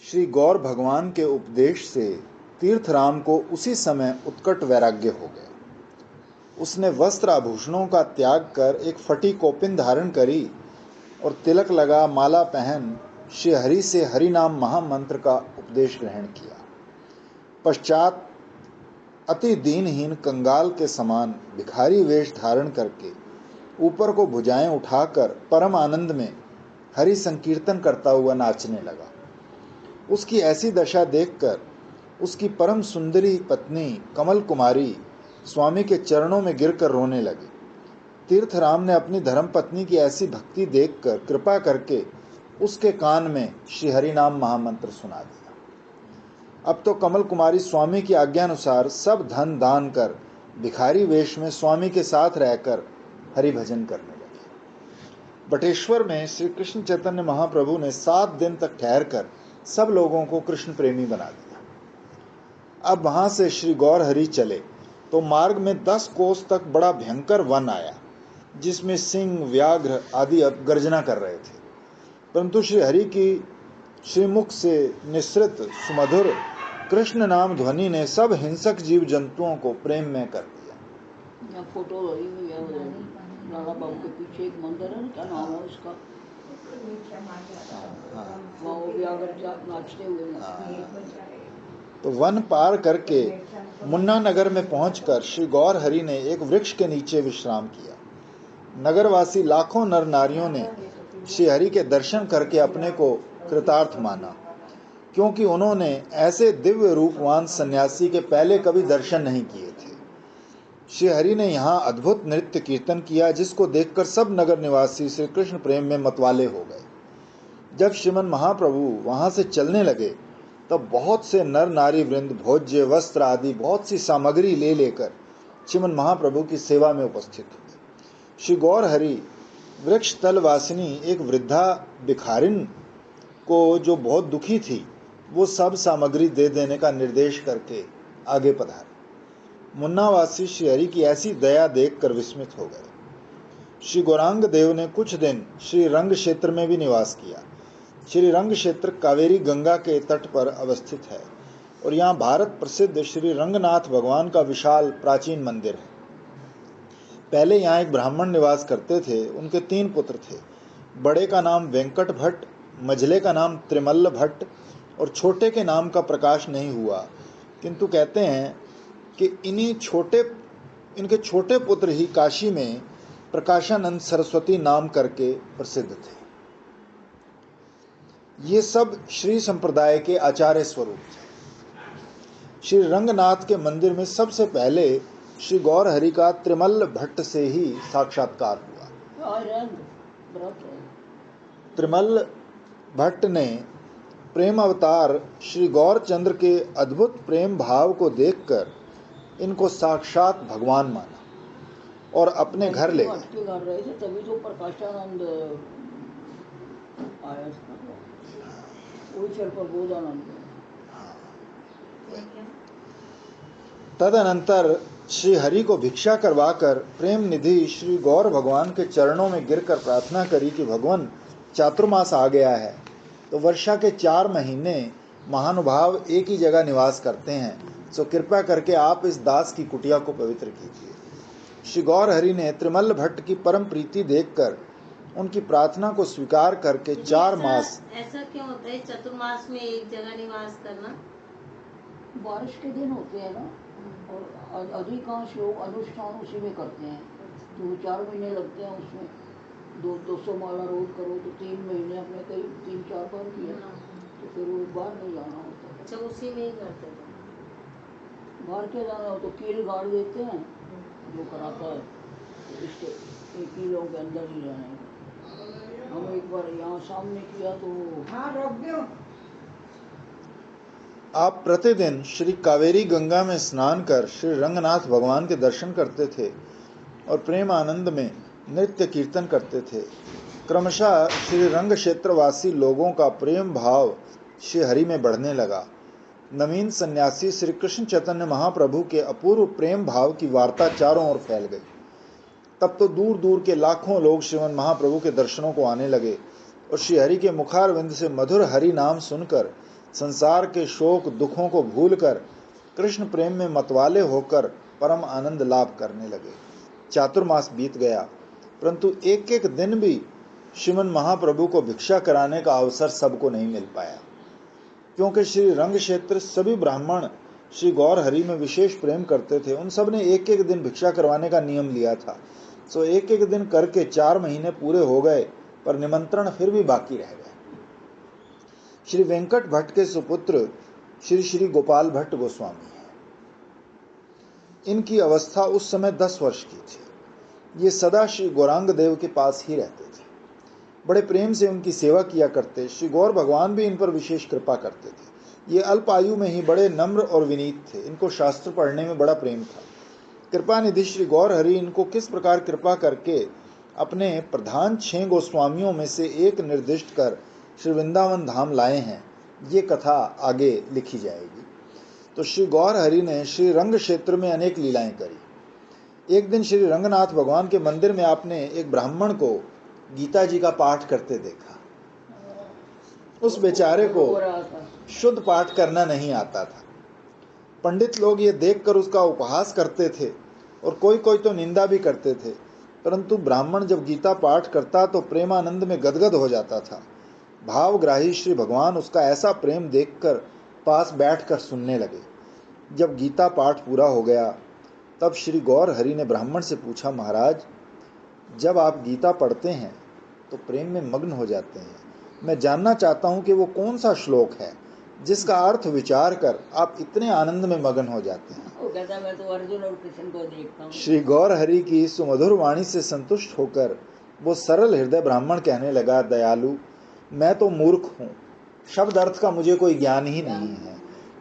श्री गौर भगवान के उपदेश से तीर्थराम को उसी समय उत्कट वैराग्य हो गया। उसने वस्त्र आभूषणों का त्याग कर एक फटी कोपिन धारण करी और तिलक लगा माला पहन श्री हरि से हरि नाम महामंत्र का उपदेश ग्रहण किया। पश्चात अति दीनहीन कंगाल के समान भिखारी वेश धारण करके ऊपर को भुजाएं उठाकर परम आनंद में हरि संकीर्तन करता हुआ नाचने लगा। उसकी ऐसी दशा देखकर उसकी परम सुंदरी पत्नी कमल कुमारी स्वामी के चरणों में गिरकर रोने लगी। तीर्थराम ने अपनी धर्मपत्नी की ऐसी भक्ति देखकर कृपा करके उसके कान में श्री हरि नाम महामंत्र सुना दिया। अब तो कमल कुमारी स्वामी की आज्ञानुसार सब धन दान कर भिखारी वेश में स्वामी के साथ रहकर हरि भजन करने लगी। बटेश्वर में श्री कृष्ण चैतन्य महाप्रभु ने 7 दिन तक ठहर कर सब लोगों को कृष्ण प्रेमी बना दिया। अब वहां से श्री गौर हरि चले तो मार्ग में 10 कोस तक बड़ा भयंकर वन आया, जिसमें सिंह व्याघ्र आदि गर्जना कर रहे थे। परंतु श्री हरि की श्रीमुख से निसृत सुमधुर कृष्ण नाम ध्वनि ने सब हिंसक जीव जंतुओं को प्रेम में कर दिया। फोटो लाला बाबू के पीछे एक मंदिर है, क्या नाम है उसका? वहाँ वो व्याघ्र नाचते हुए। तो वन पार करके मुन्ना नगर में पहुंचकर श्री गौर हरि ने एक वृक्ष के नीचे विश्राम किया। नगरवासी लाखों नर नारियों ने श्री हरि के दर्शन करके अपने को कृतार्थ माना, क्योंकि उन्होंने ऐसे दिव्य रूपवान सन्यासी के पहले कभी दर्शन नहीं किए थे। श्री हरि ने यहाँ अद्भुत नृत्य कीर्तन किया, जिसको देखकर सब नगर निवासी श्री कृष्ण प्रेम में मतवाले हो गए। जब श्रीमन महाप्रभु वहां से चलने लगे तब बहुत से नर नारी वृंद भोज्य वस्त्र आदि बहुत सी सामग्री ले लेकर श्रीमन महाप्रभु की सेवा में उपस्थित हुए। श्री गौर हरि वृक्ष तल वासिनी एक वृद्धा भिखारिन को, जो बहुत दुखी थी, वो सब सामग्री दे देने का निर्देश करके आगे पधारे। मुन्नावासी श्री हरि की ऐसी दया देखकर विस्मित हो गए। श्री गौरांग देव ने कुछ दिन श्री रंग क्षेत्र में भी निवास किया। श्री रंग क्षेत्र कावेरी गंगा के तट पर अवस्थित है और यहाँ भारत प्रसिद्ध श्री रंगनाथ भगवान का विशाल प्राचीन मंदिर है। पहले यहाँ एक ब्राह्मण निवास करते थे। उनके 3 पुत्र थे। बड़े का नाम वेंकट भट्ट, मझले का नाम त्रिमल्ल भट्ट और छोटे के नाम का प्रकाश नहीं हुआ, किंतु कहते हैं कि इनके छोटे पुत्र ही काशी में प्रकाशानंद सरस्वती नाम करके प्रसिद्ध थे। ये सब श्री संप्रदाय के आचार्य स्वरूप थे। श्री रंगनाथ के मंदिर में सबसे पहले श्री गौर हरि का त्रिमल्ल भट्ट से ही साक्षात्कार हुआ। त्रिमल्ल भट्ट ने प्रेम अवतार श्री गौरचंद्र के अद्भुत प्रेम भाव को देखकर इनको साक्षात भगवान माना और अपने घर ले गए। तभी तो प्रकाशानंद आया था, तदनंतर श्री हरि को भिक्षा करवाकर प्रेम निधि श्री गौर भगवान के चरणों में गिरकर प्रार्थना करी कि भगवान चातुर्मास आ गया है, तो वर्षा के 4 महीने महानुभाव एक ही जगह निवास करते हैं, सो कृपा करके आप इस दास की कुटिया को पवित्र कीजिए। श्री गौर हरि ने त्रिमल्ल भट्ट की परम प्रीति देखकर उनकी प्रार्थना को स्वीकार करके 4 मास। ऐसा क्यों होता है चतुर्मास में एक जगह निवास करना? बारिश के दिन होते हैं ना, और अधिकांश लोग अनुष्ठान उसी में करते हैं, तो 4 महीने लगते हैं उसमें। 200 माला रोज करो तो 3 महीने अपने कई 3-4 बार किया, तो फिर वो बाहर नहीं जाना होता। अच्छा, उसी में ही करते थे। बाहर क्या जाना हो तो कील गाड़ देते हैं जो कराता है, तो इसके 1 किलो के अंदर ही रहने। हम एक बार यहाँ सामने किया तो आप प्रतिदिन श्री कावेरी गंगा में स्नान कर श्री रंगनाथ भगवान के दर्शन करते थे और प्रेम आनंद में नृत्य कीर्तन करते थे। क्रमशः श्री रंग क्षेत्रवासी लोगों का प्रेम भाव श्री हरि में बढ़ने लगा। नवीन सन्यासी श्री कृष्ण चैतन्य महाप्रभु के अपूर्व प्रेम भाव की वार्ता चारों ओर फैल गई। तब तो दूर दूर के लाखों लोग श्रीमन महाप्रभु के दर्शनों को आने लगे और श्री हरि के मुखारविंद से मधुर हरि नाम सुनकर संसार के शोक दुखों को भूलकर कृष्ण प्रेम में मतवाले होकर परम आनंद लाभ करने लगे। चातुर्मास बीत गया, परंतु एक एक दिन भी श्रीमन महाप्रभु को भिक्षा कराने का अवसर सबको नहीं मिल पाया, क्योंकि श्री रंग क्षेत्र सभी ब्राह्मण श्री गौर हरि में विशेष प्रेम करते थे। उन सब ने एक एक दिन भिक्षा करवाने का नियम लिया था। सो एक एक दिन करके 4 महीने पूरे हो गए, पर निमंत्रण फिर भी बाकी रह गए। श्री वेंकट भट्ट के सुपुत्र श्री श्री गोपाल भट्ट गोस्वामी हैं। इनकी अवस्था उस समय 10 वर्ष की थी। ये सदा श्री गौरांग देव के पास ही रहते थे, बड़े प्रेम से उनकी सेवा किया करते। श्री गौर भगवान भी इन पर विशेष कृपा करते थे। ये अल्प आयु में ही बड़े नम्र और विनीत थे। इनको शास्त्र पढ़ने में बड़ा प्रेम था। कृपा निधि श्री गौर हरि इनको किस प्रकार कृपा करके अपने प्रधान 6 गोस्वामियों में से एक निर्दिष्ट कर श्री वृंदावन धाम लाए हैं, ये कथा आगे लिखी जाएगी। तो श्री गौर हरि ने श्री रंग क्षेत्र में अनेक लीलाएं करी। एक दिन श्री रंगनाथ भगवान के मंदिर में आपने एक ब्राह्मण को गीता जी का पाठ करते देखा। उस बेचारे को शुद्ध पाठ करना नहीं आता था। पंडित लोग ये देखकर उसका उपहास करते थे और कोई कोई तो निंदा भी करते थे, परंतु ब्राह्मण जब गीता पाठ करता तो प्रेमानंद में गदगद हो जाता था। भावग्राही श्री भगवान उसका ऐसा प्रेम देखकर पास बैठकर सुनने लगे। जब गीता पाठ पूरा हो गया तब श्री गौर हरि ने ब्राह्मण से पूछा, महाराज, जब आप गीता पढ़ते हैं तो प्रेम में मग्न हो जाते हैं। मैं जानना चाहता हूं कि वो कौन सा श्लोक है जिसका अर्थ विचार कर आप इतने आनंद में मगन हो जाते हैं। वो कहता मैं तो अर्जुन और कृष्ण को देखता हूँ। श्री गौर हरि की सुमधुर वाणी से संतुष्ट होकर वो सरल हृदय ब्राह्मण कहने लगा, दयालु, मैं तो मूर्ख हूँ, शब्द अर्थ का मुझे कोई ज्ञान ही नहीं है,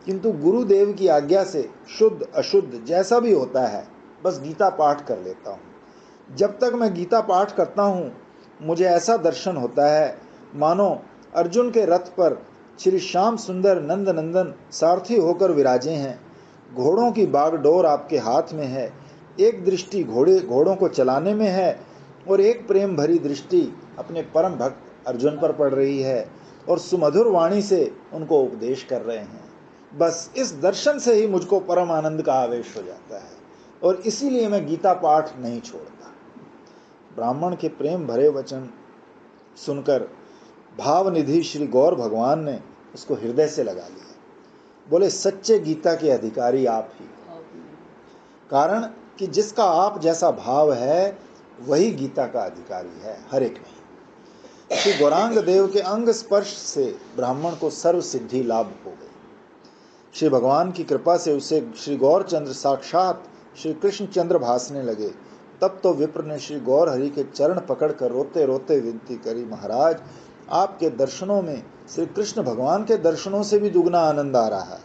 किंतु गुरुदेव की आज्ञा से शुद्ध अशुद्ध जैसा भी होता है बस गीता पाठ कर लेता हूँ। जब तक मैं गीता पाठ करता हूँ मुझे ऐसा दर्शन होता है मानो अर्जुन के रथ पर श्री श्याम सुंदर नंद नंदन सारथी होकर विराजे हैं। घोड़ों की बागडोर आपके हाथ में है। एक दृष्टि घोड़ों को चलाने में है और एक प्रेम भरी दृष्टि अपने परम भक्त अर्जुन पर पड़ रही है और सुमधुर वाणी से उनको उपदेश कर रहे हैं। बस इस दर्शन से ही मुझको परम आनंद का आवेश हो जाता है और इसीलिए मैं गीता पाठ नहीं छोड़ता। ब्राह्मण के प्रेम भरे वचन सुनकर भावनिधि श्री गौर भगवान ने उसको हृदय से लगा लिया। बोले, सच्चे गीता के अधिकारी आप ही हो, कारण कि जिसका आप जैसा भाव है वही गीता का अधिकारी है, हर एक नहीं। श्री गौरांग देव के अंग स्पर्श से ब्राह्मण को सर्व सिद्धि लाभ हो गई। श्री भगवान की कृपा से उसे श्री गौर चंद्र साक्षात श्री कृष्ण चंद्र भासने लगे। तब तो विप्र ने श्री गौर हरि के चरण पकड़कर रोते रोते विनती करी, महाराज, आपके दर्शनों में श्री कृष्ण भगवान के दर्शनों से भी दुगना आनंद आ रहा है।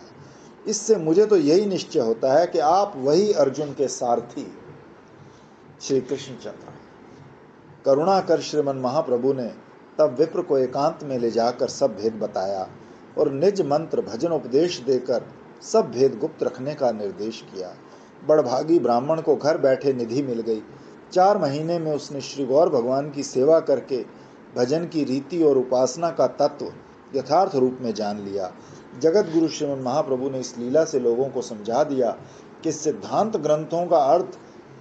इससे मुझे तो यही निश्चय होता है कि आप वही अर्जुन के सारथी श्री कृष्ण चंद्र। करुणा कर श्रीमन महाप्रभु ने तब विप्र को एकांत में ले जाकर सब भेद बताया और निज मंत्र भजन उपदेश देकर सब भेद गुप्त रखने का निर्देश किया। बड़भागी ब्राह्मण को घर बैठे निधि मिल गई। 4 महीने में उसने श्री गौर भगवान की सेवा करके भजन की रीति और उपासना का तत्व यथार्थ रूप में जान लिया। जगत गुरु श्रीमन महाप्रभु ने इस लीला से लोगों को समझा दिया कि सिद्धांत ग्रंथों का अर्थ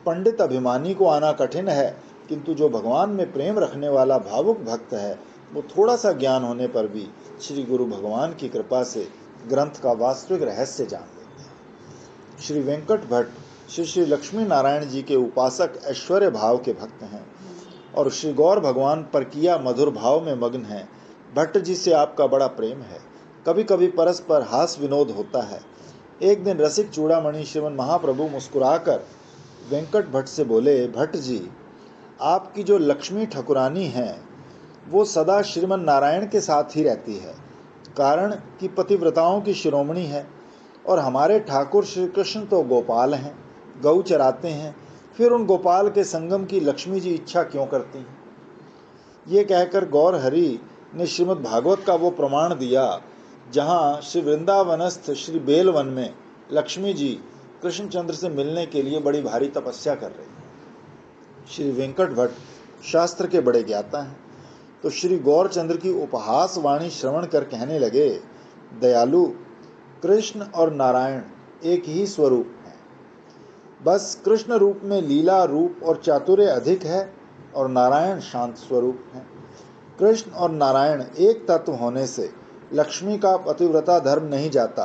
पंडित अभिमानी को आना कठिन है, किंतु जो भगवान में प्रेम रखने वाला भावुक भक्त है वो थोड़ा सा ज्ञान होने पर भी श्री गुरु भगवान की कृपा से ग्रंथ का वास्तविक रहस्य जान लेते हैं। श्री वेंकट भट्ट श्री श्री लक्ष्मी नारायण जी के उपासक ऐश्वर्य भाव के भक्त हैं और श्री गौर भगवान पर किया मधुर भाव में मग्न हैं। भट्ट जी से आपका बड़ा प्रेम है। कभी कभी परस्पर हास विनोद होता है। एक दिन रसिक चूड़ामणि श्रीमन महाप्रभु मुस्कुराकर वेंकट भट्ट से बोले, भट्ट जी, आपकी जो लक्ष्मी ठकुरानी हैं वो सदा श्रीमन नारायण के साथ ही रहती है, कारण कि पतिव्रताओं की शिरोमणि है, और हमारे ठाकुर श्री कृष्ण तो गोपाल हैं, गौ चराते हैं, फिर उन गोपाल के संगम की लक्ष्मी जी इच्छा क्यों करती हैं। ये कहकर गौर हरि ने श्रीमद् भागवत का वो प्रमाण दिया जहाँ श्री वृंदावनस्थ श्री बेलवन में लक्ष्मी जी कृष्णचंद्र से मिलने के लिए बड़ी भारी तपस्या कर रही हैं। श्री वेंकट भट्ट शास्त्र के बड़े ज्ञाता हैं, तो श्री गौरचंद्र की उपहास वाणी श्रवण कर कहने लगे, दयालु कृष्ण और नारायण एक ही स्वरूप हैं। बस कृष्ण रूप में लीला रूप और चातुर्य अधिक है और नारायण शांत स्वरूप हैं। कृष्ण और नारायण एक तत्व होने से लक्ष्मी का पतिव्रता धर्म नहीं जाता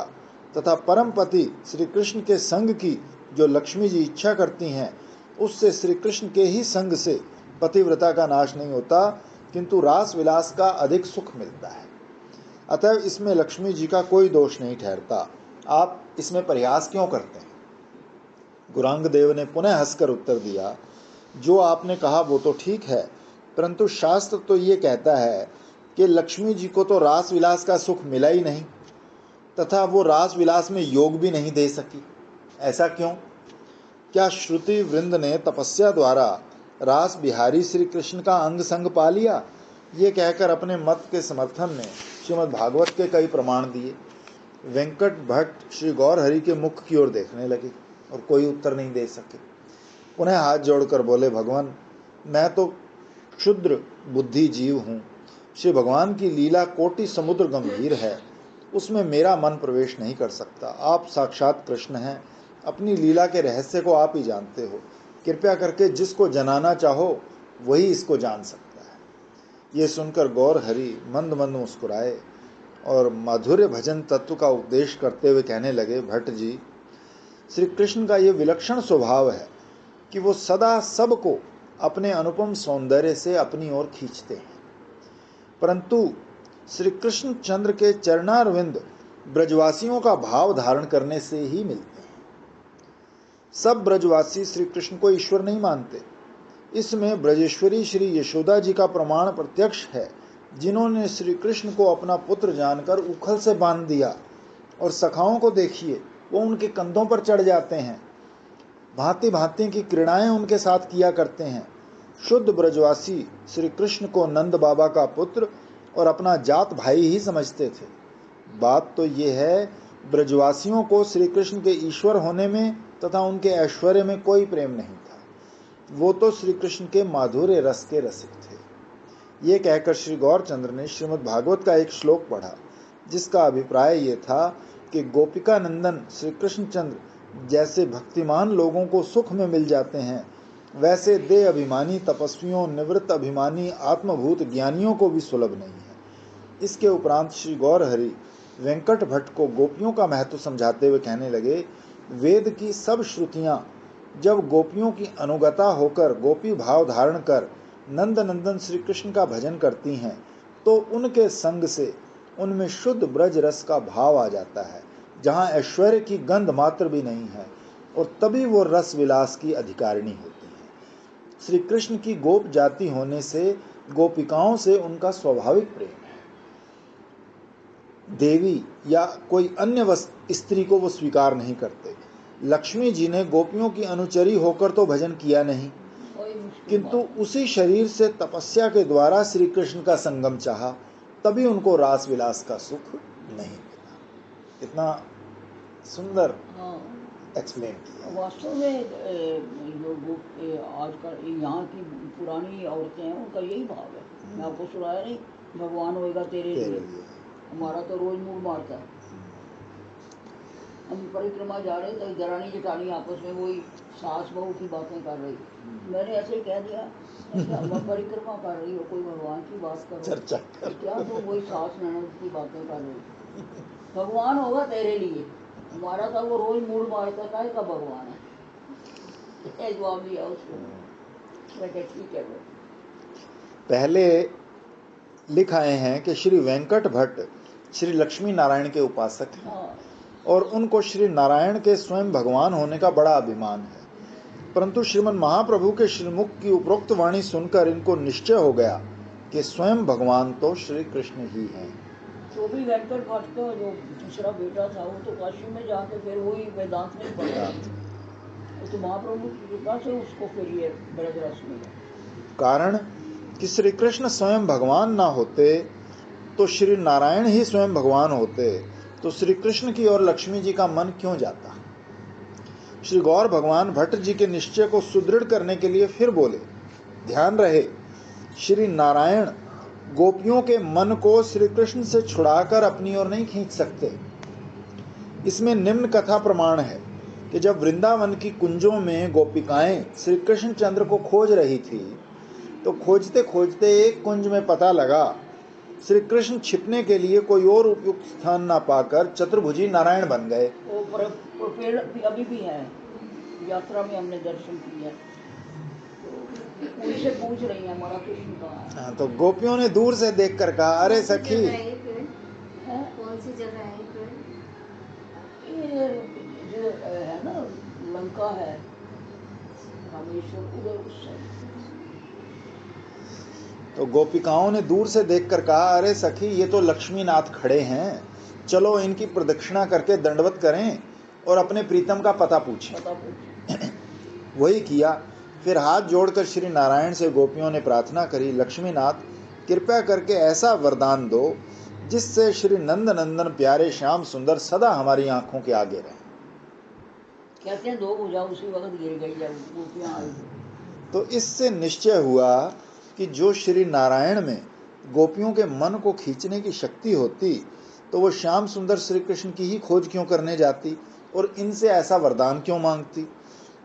तथा परम पति श्री कृष्ण के संग की जो लक्ष्मी जी इच्छा करती हैं उससे श्री कृष्ण के ही संग से पतिव्रता का नाश नहीं होता, किंतु रास विलास का अधिक सुख मिलता है। अतः इसमें लक्ष्मी जी का कोई दोष नहीं ठहरता। आप इसमें प्रयास क्यों करते हैं? गुरांग देव ने पुनः हंसकर उत्तर दिया, जो आपने कहा वो तो ठीक है, परंतु शास्त्र तो ये कहता है कि लक्ष्मी जी को तो रास विलास का सुख मिला ही नहीं तथा वो रास विलास में योग भी नहीं दे सकी। ऐसा क्यों? क्या श्रुति वृंद ने तपस्या द्वारा रास बिहारी श्री कृष्ण का अंग संग पा लिया? ये कहकर अपने मत के समर्थन में श्रीमद् भागवत के कई प्रमाण दिए। वेंकट भट्ट श्री गौर हरि के मुख की ओर देखने लगे और कोई उत्तर नहीं दे सके। पुनः हाथ जोड़कर बोले, भगवान मैं तो क्षुद्र बुद्धि जीव हूँ। श्री भगवान की लीला कोटि समुद्र गंभीर है, उसमें मेरा मन प्रवेश नहीं कर सकता। आप साक्षात कृष्ण हैं, अपनी लीला के रहस्य को आप ही जानते हो। कृपया करके जिसको जनाना चाहो वही इसको जान सकता है। ये सुनकर गौर हरि मंद मंद मुस्कुराए और माधुर्य भजन तत्व का उपदेश करते हुए कहने लगे, भट्ट जी, श्री कृष्ण का ये विलक्षण स्वभाव है कि वो सदा सबको अपने अनुपम सौंदर्य से अपनी ओर खींचते हैं, परंतु श्री कृष्ण चंद्र के चरणारविंद ब्रजवासियों का भाव धारण करने से ही मिलते हैं। सब ब्रजवासी श्री कृष्ण को ईश्वर नहीं मानते। इसमें ब्रजेश्वरी श्री यशोदा जी का प्रमाण प्रत्यक्ष है, जिन्होंने श्री कृष्ण को अपना पुत्र जानकर उखल से बांध दिया। और सखाओं को देखिए, वो उनके कंधों पर चढ़ जाते हैं, भांति भांति की क्रीड़ाएं उनके साथ किया करते हैं। शुद्ध ब्रजवासी श्री कृष्ण को नंद बाबा का पुत्र और अपना जात भाई ही समझते थे। बात तो ये है, ब्रजवासियों को श्री कृष्ण के ईश्वर होने में तथा उनके ऐश्वर्य में कोई प्रेम नहीं था। वो तो श्री कृष्ण के माधुर्य रस के रसिक थे। ये कहकर श्री गौरचंद्र ने श्रीमद् भागवत का एक श्लोक पढ़ा, जिसका अभिप्राय ये था कि गोपिका नंदन श्री कृष्णचंद्र जैसे भक्तिमान लोगों को सुख में मिल जाते हैं, वैसे देह अभिमानी तपस्वियों, निवृत्त अभिमानी आत्मभूत ज्ञानियों को भी सुलभ नहीं है। इसके उपरांत श्री गौर हरि वेंकट भट्ट को गोपियों का महत्व समझाते हुए कहने लगे, वेद की सब श्रुतियां जब गोपियों की अनुगता होकर गोपी भाव धारण कर नंद नंदन श्री कृष्ण का भजन करती हैं, तो उनके संग से उनमें शुद्ध ब्रज रस का भाव आ जाता है, जहाँ ऐश्वर्य की गंध मात्र भी नहीं है, और तभी वो रस विलास की अधिकारिणी होती है। श्री कृष्ण की गोप जाति होने से गोपिकाओं से उनका स्वाभाविक प्रेम है। देवी या कोई अन्य स्त्री को वो स्वीकार नहीं करते। लक्ष्मी जी ने गोपियों की अनुचरी होकर तो भजन किया नहीं, किंतु उसी शरीर से तपस्या के द्वारा श्री कृष्ण का संगम चाहा, तभी उनको रास विलास का सुख नहीं मिला। इतना सुंदर एक्सप्लेन किया। वास्तव में आजकल यहाँ की पुरानी औरतें हैं, उनका यही भाव है। मैं आपको सुनाया नहीं, भगवान होएगा तेरे लिए। हमारा तो रोज मूड मारता है। हम परिक्रमा जा रहे थे, दरानी जेठानी आपस में वही सास बहू की बातें कर रही। मैंने ऐसे ही कह दिया, हम परिक्रमा कर रही हो, कोई भगवान की बात कर चर्चा क्या? तो वही सास ननद की बातें कर रही। भगवान होगा तेरे लिए। हमारा था वो रोज मूड मारता था, का भगवान है। जवाब दिया उसको, ठीक है। पहले लिख आए हैं कि श्री वेंकट भट्ट श्री लक्ष्मी नारायण के उपासक हैं और उनको श्री नारायण के स्वयं भगवान होने का बड़ा अभिमान है, परंतु श्रीमन महाप्रभु के श्रीमुख की उपरोक्त वाणी सुनकर इनको निश्चय हो गया कि स्वयं भगवान तो श्री कृष्ण ही हैं। तो भी वेंकट भट्ट का जो दूसरा बेटा था, वो तो काशी में जाके फिर वही वेदांत में पढ़ा, तो महाप्रभु की कृपा से उसको फिर ये ब्रज रस मिला। कारण कि श्री कृष्ण स्वयं भगवान ना होते तो श्री नारायण ही स्वयं भगवान होते, तो श्री कृष्ण की ओर लक्ष्मी जी का मन क्यों जाता। श्री गौर भगवान भट्ट जी के निश्चय को सुदृढ़ करने के लिए फिर बोले, ध्यान रहे, श्री नारायण गोपियों के मन को श्री कृष्ण से छुड़ाकर अपनी ओर नहीं खींच सकते। इसमें निम्न कथा प्रमाण है कि जब वृंदावन की कुंजों में गोपिकाएं श्री कृष्ण चंद्र को खोज रही थी, तो खोजते खोजते एक कुंज में पता लगा श्री कृष्ण छिपने के लिए कोई और उपयुक्त स्थान ना पाकर चतुर्भुजी नारायण बन गए। वो पेड़ अभी भी है, यात्रा में हमने दर्शन किया। तो उनसे पूछ रही है हमारा कृष्ण कहाँ है। हाँ, तो गोपियों ने दूर से देखकर कहा, अरे सखी, कौन सी जगह है ये जो है ना लंका है, रामेश्वर, उधर उस साइड। तो गोपिकाओं ने दूर से देखकर कहा, अरे सखी, ये तो लक्ष्मीनाथ खड़े हैं, चलो इनकी प्रदक्षिणा करके दंडवत करें और अपने प्रीतम का पता पूछें। वही किया। फिर हाथ जोड़कर श्री नारायण से गोपियों ने प्रार्थना करी, लक्ष्मीनाथ, कृपया करके ऐसा वरदान दो जिससे श्री नंद नंदन प्यारे श्याम सुंदर सदा हमारी आंखों के आगे रहे। कहते हैं दो बुझा उसी वक्त गिर गई जब गोपियां आई। तो इससे निश्चय हुआ कि जो श्री नारायण में गोपियों के मन को खींचने की शक्ति होती, तो वो श्याम सुंदर श्री कृष्ण की ही खोज क्यों करने जाती और इनसे ऐसा वरदान क्यों मांगती।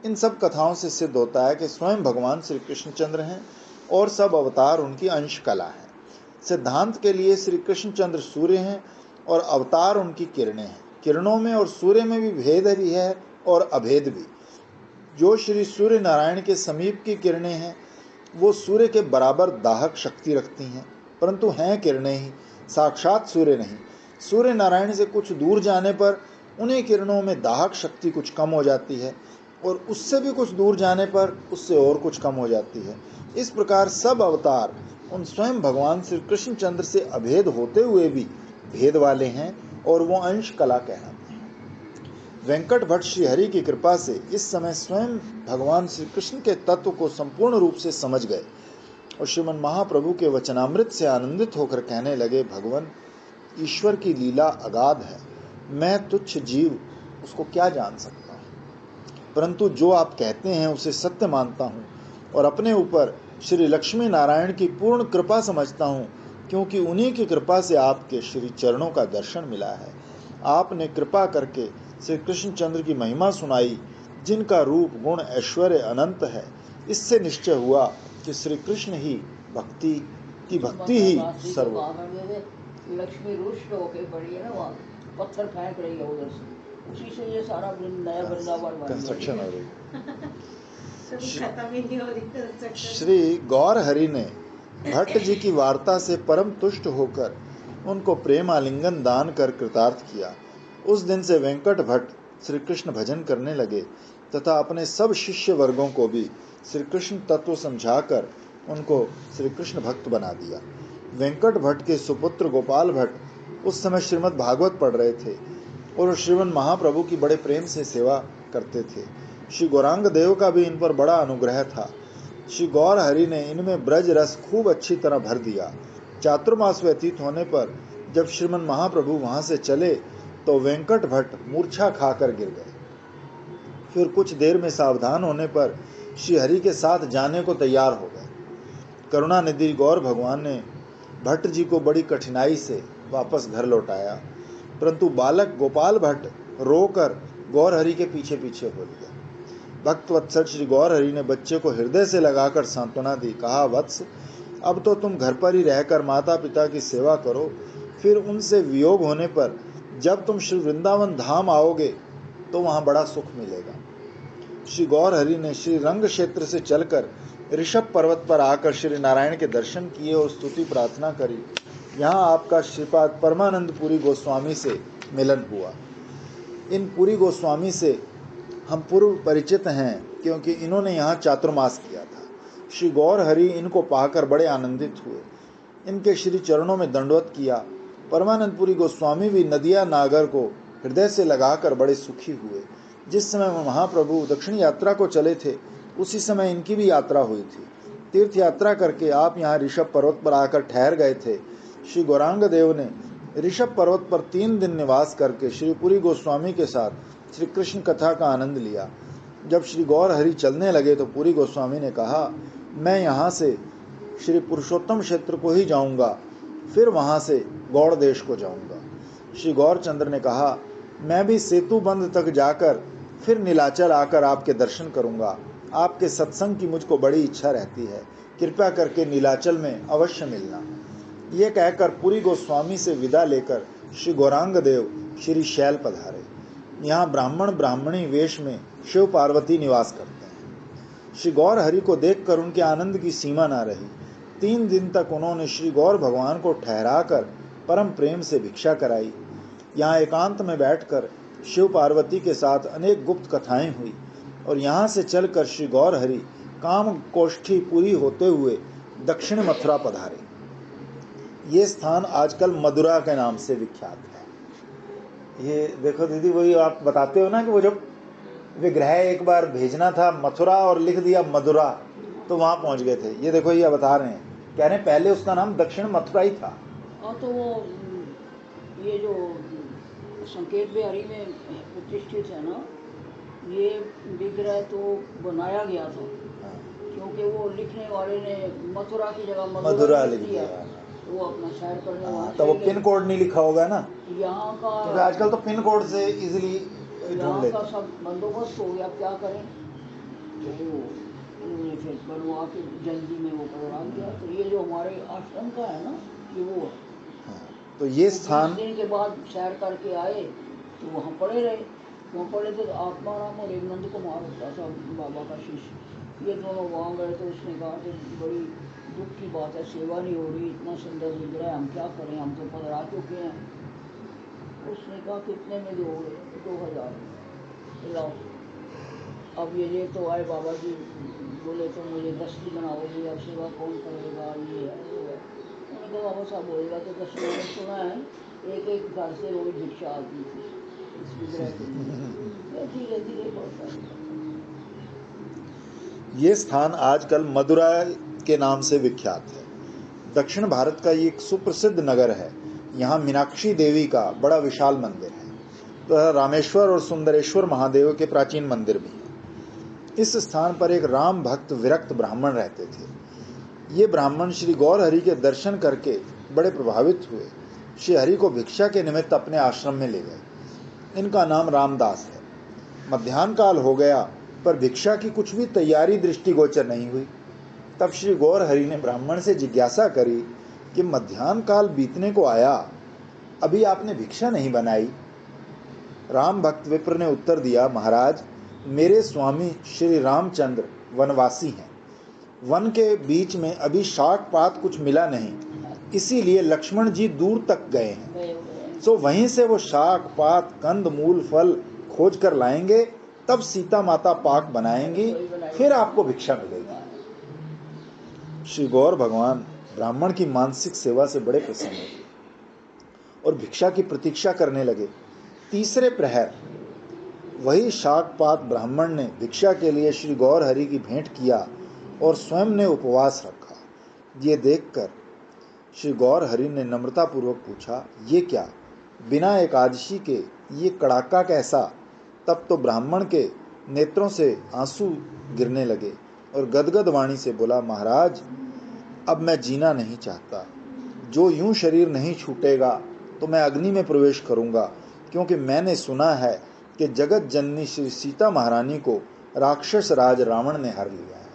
इन सब कथाओं से सिद्ध होता है कि स्वयं भगवान श्री कृष्णचंद्र हैं और सब अवतार उनकी अंश कला है। सिद्धांत के लिए श्री कृष्णचंद्र सूर्य हैं और अवतार उनकी किरणें हैं। किरणों में और सूर्य में भी भेद भी है और अभेद भी। जो श्री सूर्य नारायण के समीप की किरणें हैं, वो सूर्य के बराबर दाहक शक्ति रखती हैं, परंतु हैं किरणें ही, साक्षात सूर्य नहीं। सूर्य नारायण से कुछ दूर जाने पर उन्हीं किरणों में दाहक शक्ति कुछ कम हो जाती है और उससे भी कुछ दूर जाने पर उससे और कुछ कम हो जाती है। इस प्रकार सब अवतार उन स्वयं भगवान श्री कृष्णचंद्र से अभेद होते हुए भी भेद वाले हैं और वो अंश कला कहलाते हैं। वेंकट भट्ट श्री हरि की कृपा से इस समय स्वयं भगवान श्री कृष्ण के तत्व को संपूर्ण रूप से समझ गए और श्रीमन महाप्रभु के वचनामृत से आनंदित होकर कहने लगे, भगवान, ईश्वर की लीला अगाध है, मैं तुच्छ जीव उसको क्या जान सकता हूँ, परंतु जो आप कहते हैं उसे सत्य मानता हूँ और अपने ऊपर श्री लक्ष्मी नारायण की पूर्ण कृपा समझता हूँ, क्योंकि उन्हीं की कृपा से आपके श्री चरणों का दर्शन मिला है। आपने कृपा करके श्री कृष्णचंद्र की महिमा सुनाई, जिनका रूप गुण ऐश्वर्य अनंत है। इससे निश्चय हुआ कि श्री कृष्ण ही भक्ति ही सर्व। लक्ष्मी रुष्ट होके पड़ी है ना, वहाँ पत्थर फेंक रही है उधर से, उसी से ये सारा नया वृंदावन कंस्ट्रक्शन हो रही। खत्म ही नहीं हो रही। श्री गौर हरि ने भट्ट जी की वार्ता से परम तुष्ट होकर उनको प्रेम आलिंगन दान कर कृतार्थ किया। उस दिन से वेंकट भट्ट श्री कृष्ण भजन करने लगे तथा अपने सब शिष्य वर्गों को भी श्री कृष्ण तत्व समझाकर उनको श्री कृष्ण भक्त बना दिया। वेंकट भट्ट के सुपुत्र गोपाल भट्ट उस समय श्रीमद् भागवत पढ़ रहे थे और श्रीमन महाप्रभु की बड़े प्रेम से सेवा करते थे। श्री गौरांग देव का भी इन पर बड़ा अनुग्रह था। श्री गौर हरि ने इनमें ब्रज रस खूब अच्छी तरह भर दिया। चातुर्मास व्यतीत होने पर जब श्रीमन महाप्रभु वहां से चले तो वेंकट भट्ट मूर्छा खाकर गिर गए। फिर कुछ देर में सावधान होने पर श्री हरि के साथ जाने को तैयार हो गए। करुणानिधि गौर भगवान ने भट्ट जी को बड़ी कठिनाई से वापस घर लौटाया, परंतु बालक गोपाल भट्ट रोकर गौर हरि के पीछे पीछे हो लिया। भक्त वत्सल श्री गौर हरि ने बच्चे को हृदय से लगाकर सांत्वना दी। कहा, वत्स, अब तो तुम घर पर ही रहकर माता पिता की सेवा करो, फिर उनसे वियोग होने पर जब तुम श्री वृंदावन धाम आओगे तो वहां बड़ा सुख मिलेगा। श्री गौर हरि ने श्री रंग क्षेत्र से चलकर ऋषभ पर्वत पर आकर श्री नारायण के दर्शन किए और स्तुति प्रार्थना करी। यहाँ आपका श्रीपाद परमानंद पुरी गोस्वामी से मिलन हुआ। इन पुरी गोस्वामी से हम पूर्व परिचित हैं क्योंकि इन्होंने यहाँ चातुर्मास किया था। श्री गौर हरि इनको पाकर बड़े आनंदित हुए, इनके श्री चरणों में दंडवत किया। परमानंदपुरी गोस्वामी भी नदिया नागर को हृदय से लगाकर बड़े सुखी हुए। जिस समय महाप्रभु दक्षिण यात्रा को चले थे उसी समय इनकी भी यात्रा हुई थी। तीर्थ यात्रा करके आप यहाँ ऋषभ पर्वत पर आकर ठहर गए थे। श्री गौरांग देव ने ऋषभ पर्वत पर 3 दिन निवास करके श्री पुरी गोस्वामी के साथ श्री कृष्ण कथा का आनंद लिया। जब श्री गौर हरि चलने लगे तो पुरी गोस्वामी ने कहा, मैं यहाँ से श्री पुरुषोत्तम क्षेत्र को ही जाऊंगा, फिर वहां से गौड़ देश को जाऊंगा। श्री गौरचंद्र ने कहा, मैं भी सेतु बंध तक जाकर फिर नीलाचल आकर आपके दर्शन करूंगा। आपके सत्संग की मुझको बड़ी इच्छा रहती है, कृपया करके नीलाचल में अवश्य मिलना। ये कहकर पुरी गोस्वामी से विदा लेकर श्री गौरांग देव श्री शैल पधारे। यहाँ ब्राह्मण ब्राह्मणी वेश में शिव पार्वती निवास करते हैं। श्री गौर हरि को देखकर उनके आनंद की सीमा न रही। 3 दिन तक उन्होंने श्री गौर भगवान को ठहराकर परम प्रेम से भिक्षा कराई। यहाँ एकांत में बैठकर शिव पार्वती के साथ अनेक गुप्त कथाएं हुई और यहाँ से चलकर श्री गौर हरि काम कोष्ठी पूरी होते हुए दक्षिण मथुरा पधारे। ये स्थान आजकल मदुरा के नाम से विख्यात है। ये देखो दीदी, वही आप बताते हो ना कि वो जब विग्रह एक बार भेजना था मथुरा और लिख दिया मदुरा, तो वहां पहुंच गए थे। ये देखो, ये बता रहे हैं, कह रहे हैं पहले उसका नाम दक्षिण मथुरा ही था। और तो वो ये जो संकेत बिहारी में प्रतिष्ठित है ना, ये विग्रह तो बनाया गया था क्योंकि वो लिखने वाले ने मथुरा की जगह मदुरा लिख दिया। वो अपना सैर करने वहाँ तो वो पिन कोड नहीं लिखा होगा ना यहाँ का, क्योंकि आजकल तो पिन कोड से इजीली यहाँ का सब बंदोबस्त हो गया। क्या करें, तो उन्होंने फिर बनवा के जल्दी में वो करवा दिया। तो ये जो हमारे आश्रम का है ना, ये वो है। तो ये स्थान 20 दिन के बाद सैर करके आए तो वहाँ पड़े रहे। वहाँ पड़े तो आत्माराम और एक नंद कुमार होता था बाबा का शिष्य, ये दोनों वहाँ गए। तो उसने कहा कि बड़ी दुख की बात है, सेवा नहीं हो रही, इतना सुंदर विग्रह, हम क्या करें, हम तो पधरा चुके हैं। उसने कहा कितने में दोगे? 2000 लाओ। अब ये तो आए बाबा जी, बोले तो मुझे 10 की बनाओगे, अब सेवा कौन करेगा, ये है वो है। उन्होंने कहा बाबा साहब बोलेगा तो 10 लोगों ने सुना है, एक घर से रोज भिक्षा आती थी इस विग्रह के लिए। धीरे धीरे बढ़ता है। ये स्थान आजकल मदुरा के नाम से विख्यात है। दक्षिण भारत का ये एक सुप्रसिद्ध नगर है। यहाँ मीनाक्षी देवी का बड़ा विशाल मंदिर है। तो रामेश्वर और सुंदरेश्वर महादेव के प्राचीन मंदिर भी हैं। इस स्थान पर एक राम भक्त विरक्त ब्राह्मण रहते थे। ये ब्राह्मण श्री गौर हरि के दर्शन करके बड़े प्रभावित हुए। श्री हरि को भिक्षा के निमित्त अपने आश्रम में ले गए। इनका नाम रामदास है। मध्याह्न काल हो गया पर भिक्षा की कुछ भी तैयारी दृष्टिगोचर नहीं हुई। तब श्री गौर हरि ने ब्राह्मण से जिज्ञासा करी कि मध्याह्न काल बीतने को आया, अभी आपने भिक्षा नहीं बनाई। राम भक्त विप्र ने उत्तर दिया, महाराज, मेरे स्वामी श्री रामचंद्र वनवासी हैं। वन के बीच में अभी शाक पात कुछ मिला नहीं, इसीलिए लक्ष्मण जी दूर तक गए हैं। सो वहीं से वो शाक पात कंद मूल फल खोज कर लाएंगे, तब सीता माता पाक बनाएंगी, फिर आपको भिक्षा मिलेगी। श्री गौर भगवान ब्राह्मण की मानसिक सेवा से बड़े प्रसन्न हुए और भिक्षा की प्रतीक्षा करने लगे। तीसरे प्रहर वही शाक पात ब्राह्मण ने भिक्षा के लिए श्री गौर हरि की भेंट किया और स्वयं ने उपवास रखा। ये देखकर श्री गौर हरि ने नम्रतापूर्वक पूछा, ये क्या, बिना एकादशी के ये कड़ाका कैसा? तब तो ब्राह्मण के नेत्रों से आंसू गिरने लगे और गदगद वाणी से बोला, महाराज, अब मैं जीना नहीं चाहता। जो यूं शरीर नहीं छूटेगा तो मैं अग्नि में प्रवेश करूंगा, क्योंकि मैंने सुना है कि जगत जननी श्री सीता महारानी को राक्षस राज रावण ने हर लिया है।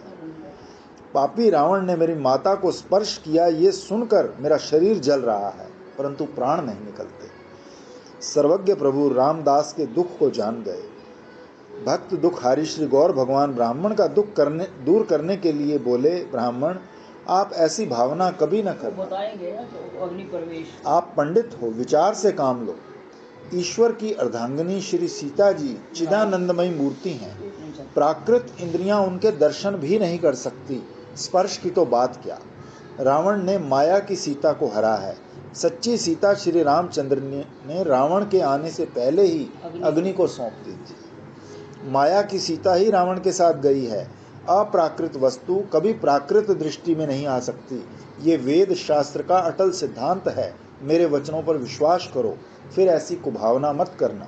पापी रावण ने मेरी माता को स्पर्श किया, ये सुनकर मेरा शरीर जल रहा है, परंतु प्राण नहीं निकलते। सर्वज्ञ प्रभु रामदास के दुख को जान गए। भक्त दुखहारी श्री गौर भगवान ब्राह्मण का दुख दूर करने के लिए बोले, ब्राह्मण, आप ऐसी भावना कभी न करना। बताएंगे ना तो अग्नि प्रवेश। आप पंडित हो, विचार से काम लो। ईश्वर की अर्धांगिनी श्री सीता जी चिदानंदमयी मूर्ति हैं। प्राकृत इंद्रियां उनके दर्शन भी नहीं कर सकती, स्पर्श की तो बात क्या। रावण ने माया की सीता को हरा है। सच्ची सीता श्री रामचंद्र ने रावण के आने से पहले ही अग्नि को सौंप दी थी। माया की सीता ही रावण के साथ गई है। अप्राकृत वस्तु कभी प्राकृत दृष्टि में नहीं आ सकती। ये वेद शास्त्र का अटल सिद्धांत है। मेरे वचनों पर विश्वास करो, फिर ऐसी कुभावना मत करना।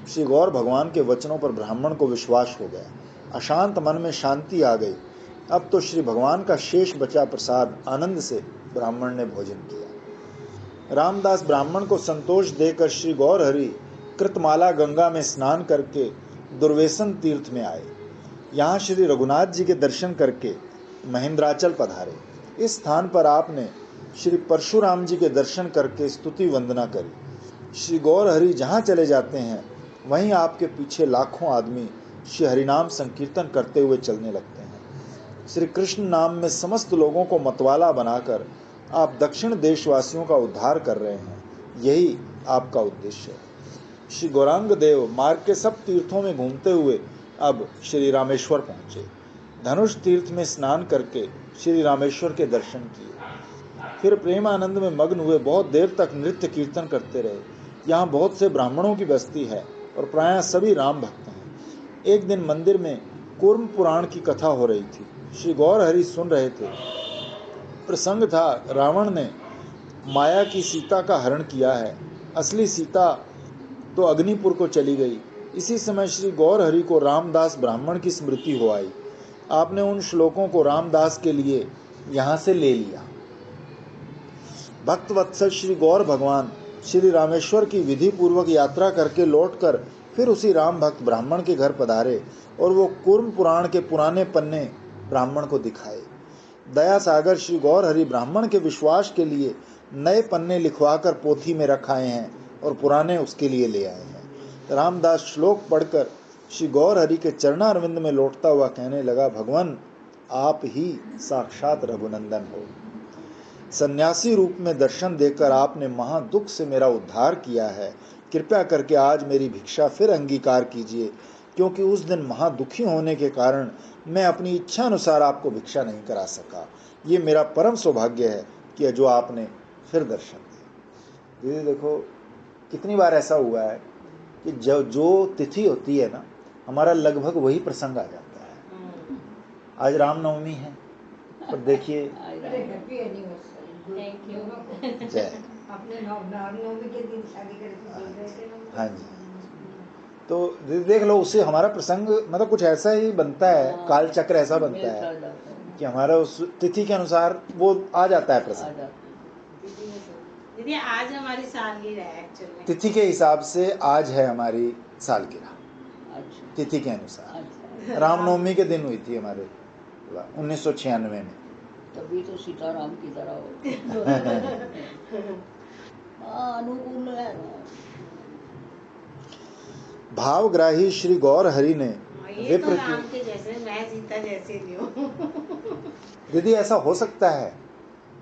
श्री गौर भगवान के वचनों पर ब्राह्मण को विश्वास हो गया। अशांत मन में शांति आ गई। अब तो श्री भगवान का शेष बचा प्रसाद आनंद से ब्राह्मण ने भोजन किया। रामदास ब्राह्मण को संतोष देकर श्री गौरहरि कृतमाला गंगा में स्नान करके दुर्वेशन तीर्थ में आए। यहाँ श्री रघुनाथ जी के दर्शन करके महेंद्राचल पधारे। इस स्थान पर आपने श्री परशुराम जी के दर्शन करके स्तुति वंदना करी। श्री गौरहरि जहाँ चले जाते हैं वहीं आपके पीछे लाखों आदमी श्री हरिनाम संकीर्तन करते हुए चलने लगते हैं। श्री कृष्ण नाम में समस्त लोगों को मतवाला बनाकर आप दक्षिण देशवासियों का उद्धार कर रहे हैं, यही आपका उद्देश्य है। श्री गौरांग देव मार्ग के सब तीर्थों में घूमते हुए अब श्री रामेश्वर पहुंचे। धनुष तीर्थ में स्नान करके श्री रामेश्वर के दर्शन किए, फिर प्रेमानंद में मग्न हुए बहुत देर तक नृत्य कीर्तन करते रहे। यहाँ बहुत से ब्राह्मणों की बस्ती है और प्रायः सभी राम भक्त हैं। एक दिन मंदिर में कूर्म पुराण की कथा हो रही थी। श्री गौरहरि सुन रहे थे। प्रसंग था, रावण ने माया की सीता का हरण किया है, असली सीता तो अग्निपुर को चली गई। इसी समय श्री गौरहरि को रामदास ब्राह्मण की स्मृति हो आई। आपने उन श्लोकों को रामदास के लिए यहाँ से ले लिया। भक्त वत्सल श्री गौर भगवान श्री रामेश्वर की विधि पूर्वक यात्रा करके लौटकर फिर उसी राम भक्त ब्राह्मण के घर पधारे और वो कूर्म पुराण के पुराने पन्ने ब्राह्मण को दिखाए। दया सागर श्री गौरहरि ब्राह्मण के विश्वास के लिए नए पन्ने लिखवाकर पोथी में रखाए हैं और पुराने उसके लिए ले आए हैं। रामदास श्लोक पढ़कर श्री गौरहरि के चरणारविंद में लौटता हुआ कहने लगा, भगवान आप ही साक्षात रघुनंदन हो। सन्यासी रूप में दर्शन देकर आपने महादुख से मेरा उद्धार किया है। कृपया करके आज मेरी भिक्षा फिर अंगीकार कीजिए, क्योंकि उस दिन महादुखी होने के कारण मैं अपनी इच्छा अनुसार आपको भिक्षा नहीं करा सका। ये मेरा परम सौभाग्य है कि जो आपने फिर दर्शन दिए। दीदी देखो, कितनी बार ऐसा हुआ है कि जो तिथि होती है ना, हमारा लगभग वही प्रसंग आ जाता है। आज रामनवमी है, पर देखिए थैंक यू। जय। अपने रामनवमी के दिन शादी करके हाँ जी, तो देख लो, उससे हमारा प्रसंग मतलब कुछ ऐसा ही बनता है, काल चक्र ऐसा बनता है कि हमारा उस तिथि के अनुसार वो आ जाता है प्रसंग। दीदी आज हमारी सालगिरह है एक्चुअली में। तिथि के हिसाब से आज है हमारी सालगिरह, अच्छा तिथि के अनुसार। अच्छा, रामनवमी के दिन हुई थी हमारे 1996 में। तभी तो सीताराम की तरह हो। हाँ, अनुकूल है ना। भावग्राही श्री गौरहरि ने ये तो राम के जैसे, मैं सीता जैसे नहीं हूँ। दीदी ऐसा हो सकता है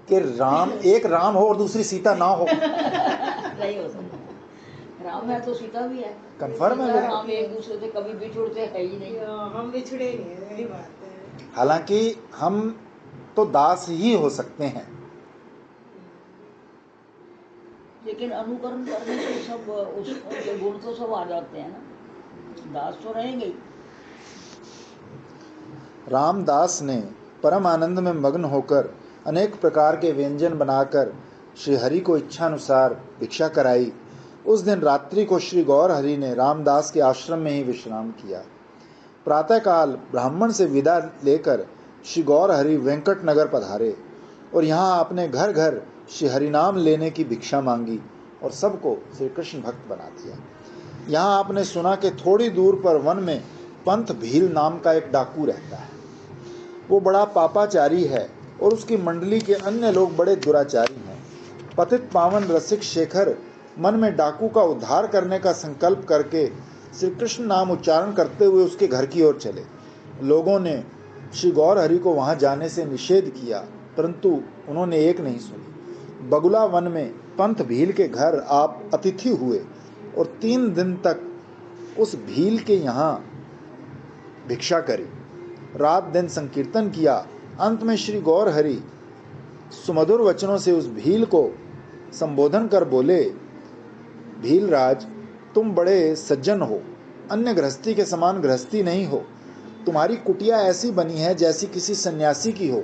कि राम एक राम हो और दूसरी सीता ना हो? नहीं हो सकता। राम है तो सीता भी है। कंफर्म है? सीता राम एक दूसरे से कभी बिछुड़ते है ही नहीं। हम बिछड़े नहीं है, यही बात है। हालांकि हम तो दास ही हो सकते हैं, लेकिन अनुकरण करने से सब उसके गुण तो सब आ जाते हैं ना, दास तो रहेंगे ही। रामदास ने परम आनंद में मग्न होकर अनेक प्रकार के व्यंजन बनाकर श्री हरि को इच्छानुसार भिक्षा कराई। उस दिन रात्रि को श्री गौरहरि ने रामदास के आश्रम में ही विश्राम किया। प्रातःकाल ब्राह्मण से विदा लेकर श्री गौरहरि वेंकट नगर पधारे और यहाँ आपने घर घर श्री हरिनाम लेने की भिक्षा मांगी और सबको श्री कृष्ण भक्त बना दिया। यहाँ आपने सुना कि थोड़ी दूर पर वन में पंथ भील नाम का एक डाकू रहता है। वो बड़ा पापाचारी है और उसकी मंडली के अन्य लोग बड़े दुराचारी हैं। पतित पावन रसिक शेखर मन में डाकू का उद्धार करने का संकल्प करके श्री कृष्ण नाम उच्चारण करते हुए उसके घर की ओर चले। लोगों ने श्री गौरहरि को वहां जाने से निषेध किया, परंतु उन्होंने एक नहीं सुनी। बगुला वन में पंथ भील के घर आप अतिथि हुए और 3 दिन तक उस भील के यहाँ भिक्षा करी, रात दिन संकीर्तन किया। अंत में श्री गौरहरि सुमधुर वचनों से उस भील को संबोधन कर बोले, भील राज, तुम बड़े सज्जन हो, अन्य गृहस्थी के समान गृहस्थी नहीं हो। तुम्हारी कुटिया ऐसी बनी है जैसी किसी सन्यासी की हो।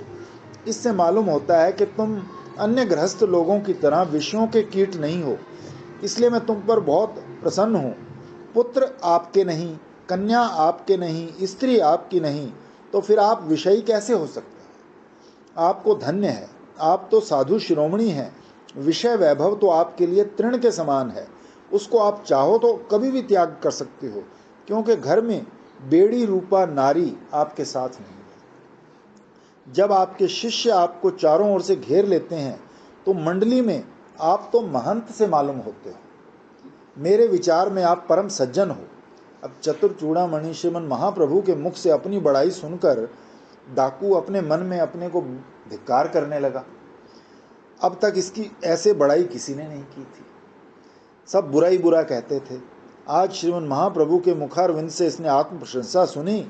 इससे मालूम होता है कि तुम अन्य गृहस्थ लोगों की तरह विषयों के कीट नहीं हो, इसलिए मैं तुम पर बहुत प्रसन्न हूँ। पुत्र आपके नहीं, कन्या आपके नहीं, स्त्री आपकी नहीं, तो फिर आप विषयी कैसे हो सकते हैं? आपको धन्य है, आप तो साधु शिरोमणि हैं। विषय वैभव तो आपके लिए तृण के समान है, उसको आप चाहो तो कभी भी त्याग कर सकते हो, क्योंकि घर में बेड़ी रूपा नारी आपके साथ नहीं है। जब आपके शिष्य आपको चारों ओर से घेर लेते हैं तो मंडली में आप तो महंत से मालूम होते हो। मेरे विचार में आप परम सज्जन हो। अब चतुर चूड़ामणि श्रीमन महाप्रभु के मुख से अपनी बड़ाई सुनकर डाकू अपने मन में अपने को धिक्कार करने लगा। अब तक इसकी ऐसे बड़ाई किसी ने नहीं की थी, सब बुरा ही बुरा कहते थे। आज श्रीमन महाप्रभु के मुखारविंद से इसने आत्म प्रशंसा सुनी।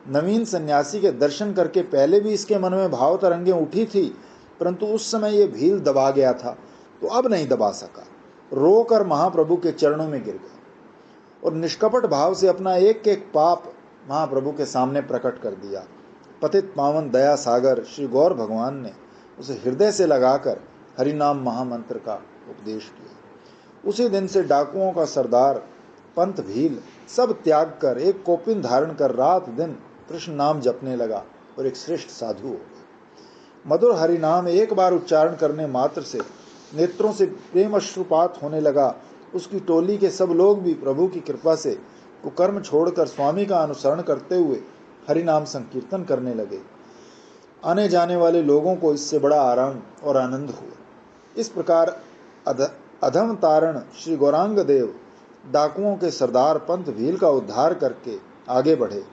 नवीन सन्यासी के दर्शन करके पहले भी इसके मन में भाव तरंगें उठी थी, परंतु उस समय ये भील दबा गया था, तो अब नहीं दबा सका। रोकर महाप्रभु के चरणों में गिर गया और निष्कपट भाव से अपना एक एक पाप महाप्रभु के सामने प्रकट कर दिया। पतित पावन दया सागर श्री गौर भगवान ने उसे हृदय से लगाकर हरिनाम महामंत्र का उपदेश किया। उसी दिन से डाकुओं का सरदार पंत भील सब त्याग कर एक कोपिन धारण कर रात दिन कृष्ण नाम जपने लगा और एक श्रेष्ठ साधु हो गया। मधुर हरिनाम एक बार उच्चारण करने मात्र से नेत्रों से प्रेम अश्रुपात होने लगा। उसकी टोली के सब लोग भी प्रभु की कृपा से कुकर्म छोड़कर स्वामी का अनुसरण करते हुए हरिनाम संकीर्तन करने लगे। आने जाने वाले लोगों को इससे बड़ा आराम और आनंद हुआ। इस प्रकार अधम तारण श्री गौरांग देव डाकुओं के सरदार पंत भील का उद्धार करके आगे बढ़े।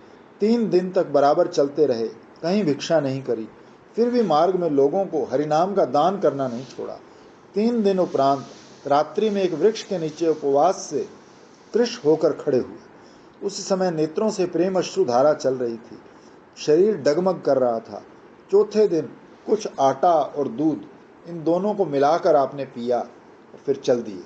3 दिन तक बराबर चलते रहे, कहीं भिक्षा नहीं करी, फिर भी मार्ग में लोगों को हरिनाम का दान करना नहीं छोड़ा। 3 दिन उपरांत रात्रि में एक वृक्ष के नीचे उपवास से कृश होकर खड़े हुए। उस समय नेत्रों से प्रेम अश्रु धारा चल रही थी, शरीर डगमग कर रहा था। चौथे दिन कुछ आटा और दूध, इन दोनों को मिलाकर आपने पिया और फिर चल दिए।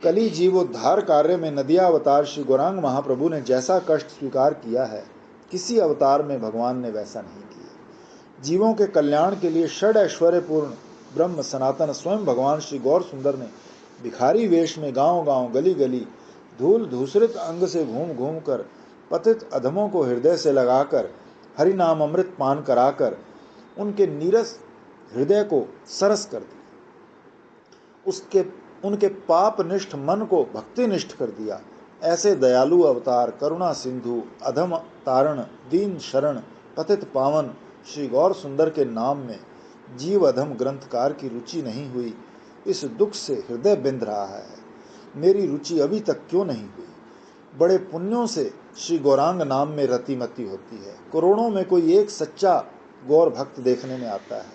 कली जीवोद्धार कार्य में नदिया अवतार श्री गौरांग महाप्रभु ने जैसा कष्ट स्वीकार किया है, किसी अवतार में भगवान ने वैसा नहीं किया। जीवों के कल्याण के लिए षड ऐश्वर्यपूर्ण ब्रह्म सनातन स्वयं भगवान श्री गौर सुंदर ने भिखारी वेश में गांव गांव गली गली धूल धूसरित अंग से घूम घूम कर पतित अधमों को हृदय से लगाकर हरिनाम अमृत पान कराकर उनके नीरस हृदय को सरस कर दिया। उनके पाप निष्ठ मन को भक्ति निष्ठ कर दिया। ऐसे दयालु अवतार, करुणा सिंधु, अधम तारण, दीन शरण, पतित पावन श्री गौर सुंदर के नाम में जीव अधम ग्रंथकार की रुचि नहीं हुई, इस दुख से हृदय बिंध रहा है। मेरी रुचि अभी तक क्यों नहीं हुई? बड़े पुण्यों से श्री गौरांग नाम में रतिमती होती है। करोड़ों में कोई एक सच्चा गौर भक्त देखने में आता है।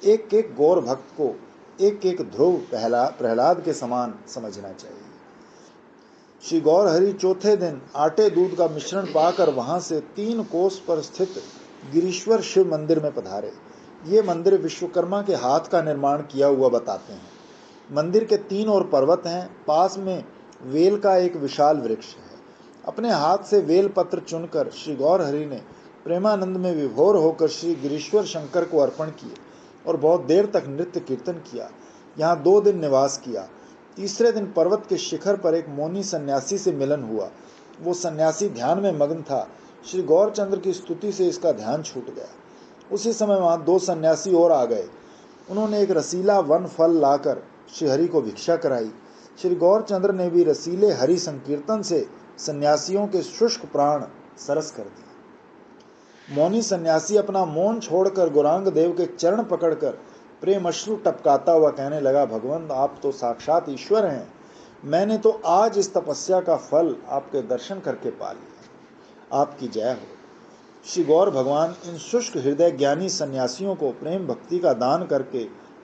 एक एक गौर भक्त को एक एक ध्रुव प्रहलाद के समान समझना चाहिए। श्री गौर हरि चौथे दिन आटे दूध का मिश्रण पाकर वहां से 3 कोस पर स्थित गिरीश्वर शिव मंदिर में पधारे। ये मंदिर विश्वकर्मा के हाथ का निर्माण किया हुआ बताते हैं। मंदिर के 3 ओर पर्वत हैं, पास में वेल का एक विशाल वृक्ष है। अपने हाथ से वेल पत्र चुनकर श्री गौर हरि ने प्रेमानंद में विभोर होकर श्री गिरीश्वर शंकर को अर्पण किए और बहुत देर तक नृत्य कीर्तन किया। यहाँ 2 दिन निवास किया। तीसरे दिन पर्वत के शिखर पर एक मौनी सन्यासी से मिलन हुआ। वो सन्यासी ध्यान में मग्न था। श्री गौरचंद्र की स्तुति से इसका ध्यान छूट गया। उसी समय वहाँ 2 सन्यासी और आ गए। उन्होंने एक रसीला वन फल लाकर श्री हरि को भिक्षा कराई। श्री गौरचंद्र ने भी रसीले हरि संकीर्तन से सन्यासियों के शुष्क प्राण सरस कर दिए। मौनी सन्यासी अपना मौन छोड़कर गौरांग देव के चरण पकड़कर प्रेम अश्रु टपकाता हुआ कहने लगा, भगवान आप तो साक्षात ईश्वर हैं। मैंने तो आज इस तपस्या का फल आपके दर्शन करके पा लिया। आपकी जय हो। श्री गौर भगवान इन शुष्क हृदय ज्ञानी सन्यासियों को प्रेम भक्ति का दान करके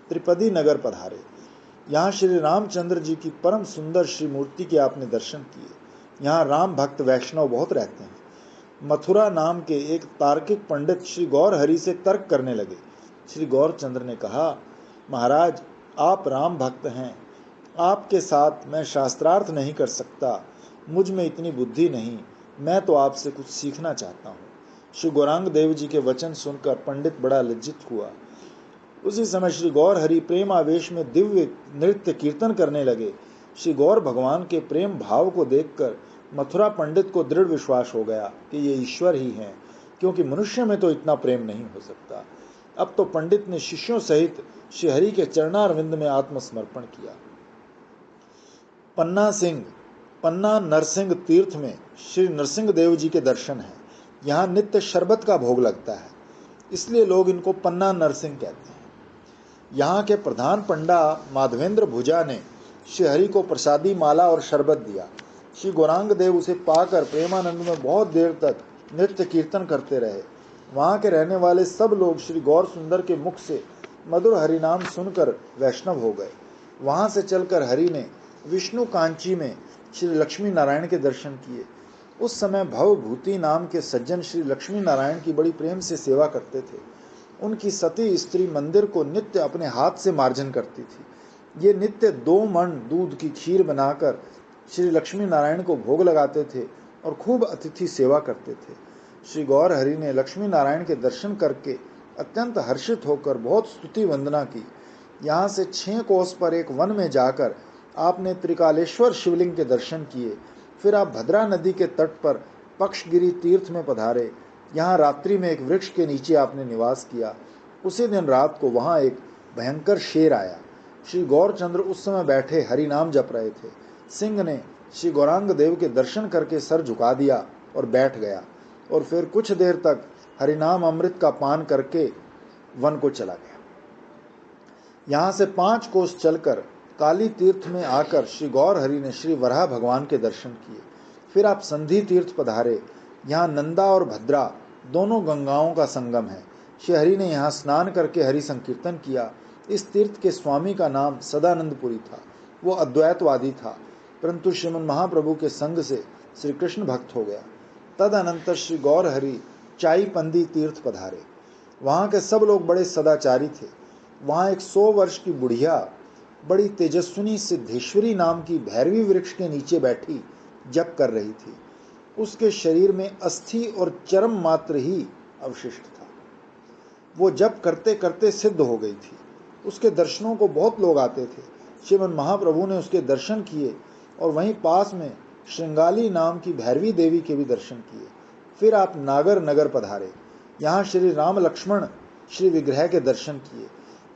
त्रिपदी नगर पधारे। यहाँ श्री रामचंद्र जी की परम सुंदर श्री मूर्ति के आपने दर्शन किए। यहाँ राम भक्त वैष्णव बहुत रहते हैं। मथुरा नाम के एक तार्किक पंडित श्री गौर हरि से तर्क करने लगे। श्री गौरचंद्र ने कहा, महाराज आप राम भक्त हैं, आपके साथ मैं शास्त्रार्थ नहीं कर सकता, मुझ में इतनी बुद्धि नहीं, मैं तो आपसे कुछ सीखना चाहता हूँ। श्री गौरांग देव जी के वचन सुनकर पंडित बड़ा लज्जित हुआ। उसी समय श्री गौर हरि प्रेम आवेश में दिव्य नृत्य कीर्तन करने लगे। श्री गौर भगवान के प्रेम भाव को देखकर मथुरा पंडित को दृढ़ विश्वास हो गया कि ये ईश्वर ही हैं। क्योंकि मनुष्य में तो इतना प्रेम नहीं हो सकता। अब तो पंडित ने शिष्यों सहित श्रीहरि के चरणारविंद में आत्मसमर्पण किया। पन्ना नरसिंह तीर्थ में श्री नरसिंह देव जी के दर्शन हैं। यहाँ नित्य शरबत का भोग लगता है, इसलिए लोग इनको पन्ना नरसिंह कहते हैं। यहाँ के प्रधान पंडा माधवेंद्र भुजा ने श्रीहरि को प्रसादी माला और शरबत दिया। श्री गौरांग देव उसे पाकर प्रेमानंद में बहुत देर तक नृत्य कीर्तन करते रहे। वहाँ के रहने वाले सब लोग श्री गौर सुंदर के मुख से मधुर हरिनाम सुनकर वैष्णव हो गए। वहाँ से चलकर हरि ने विष्णु कांची में श्री लक्ष्मी नारायण के दर्शन किए। उस समय भवभूति नाम के सज्जन श्री लक्ष्मी नारायण की बड़ी प्रेम से सेवा करते थे। उनकी सती स्त्री मंदिर को नित्य अपने हाथ से मार्जन करती थी। ये नित्य 2 मन दूध की खीर बनाकर श्री लक्ष्मी नारायण को भोग लगाते थे और खूब अतिथि सेवा करते थे। श्री गौर हरि ने लक्ष्मी नारायण के दर्शन करके अत्यंत हर्षित होकर बहुत स्तुति वंदना की। यहाँ से 6 कोस पर एक वन में जाकर आपने त्रिकालेश्वर शिवलिंग के दर्शन किए। फिर आप भद्रा नदी के तट पर पक्षगिरी तीर्थ में पधारे। यहाँ रात्रि में एक वृक्ष के नीचे आपने निवास किया। उसी दिन रात को वहाँ एक भयंकर शेर आया। श्री गौरचंद्र उस समय बैठे हरि नाम जप रहे थे। सिंह ने श्री गौरांग देव के दर्शन करके सर झुका दिया और बैठ गया, और फिर कुछ देर तक हरिनाम अमृत का पान करके वन को चला गया। यहाँ से 5 कोस चलकर काली तीर्थ में आकर श्री गौर हरि ने श्री वराह भगवान के दर्शन किए। फिर आप संधि तीर्थ पधारे। यहाँ नंदा और भद्रा दोनों गंगाओं का संगम है। श्री हरि ने यहाँ स्नान करके हरि संकीर्तन किया। इस तीर्थ के स्वामी का नाम सदानंदपुरी था। वो अद्वैतवादी था, परंतु श्रीमन महाप्रभु के संग से श्री कृष्ण भक्त हो गया। तदनंतर श्री गौर हरि चाईपंदी तीर्थ पधारे। वहाँ के सब लोग बड़े सदाचारी थे। वहाँ एक 100 वर्ष की बुढ़िया बड़ी तेजस्विनी सिद्धेश्वरी नाम की भैरवी वृक्ष के नीचे बैठी जप कर रही थी। उसके शरीर में अस्थि और चर्म मात्र ही अवशिष्ट था। वो जप करते करते सिद्ध हो गई थी। उसके दर्शनों को बहुत लोग आते थे। श्रीमन महाप्रभु ने उसके दर्शन किए और वहीं पास में श्रृंगाली नाम की भैरवी देवी के भी दर्शन किए। फिर आप नागर नगर पधारे। यहाँ श्री राम लक्ष्मण श्री विग्रह के दर्शन किए।